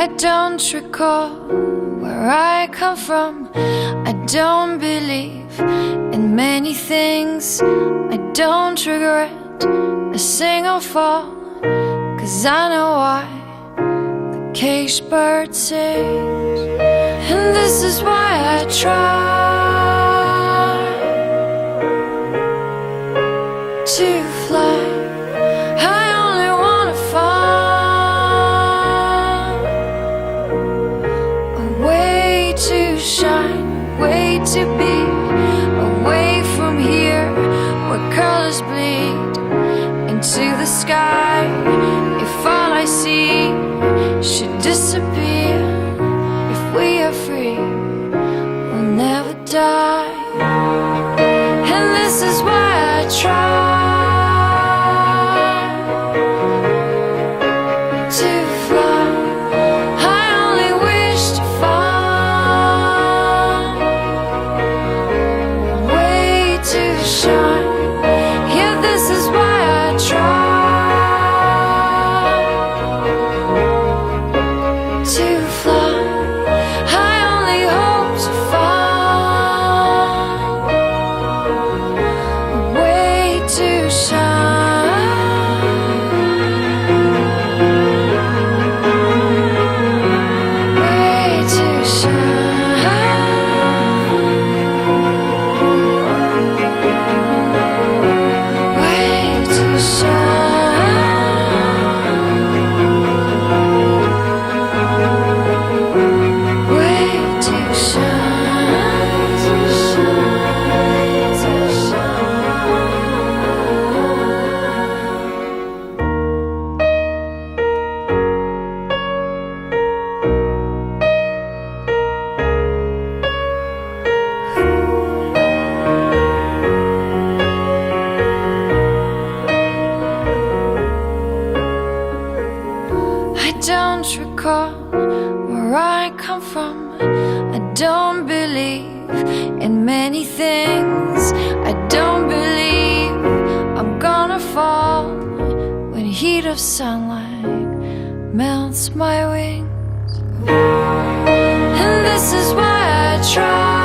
I don't recall where I come from. I don't believe in many things. I don't regret a single fall, 'cause I know why the caged bird sings. And this is why I try to fly. I only wanna find a way to shine, way to be away from here, where colors bleed into the sky. If all I see should disappear, if we are free, we'll never die. And this is why I try to fly. I only wish to find a way to shine. Yeah, this is why I try to fly. I only hope to find a way to shine. Way to shine. Way to shine. Way to shine. To shine. To I don't recall where I come from. I don't believe in many things. I don't believe I'm gonna fall when heat of sunlight melts my wings. And this is why I try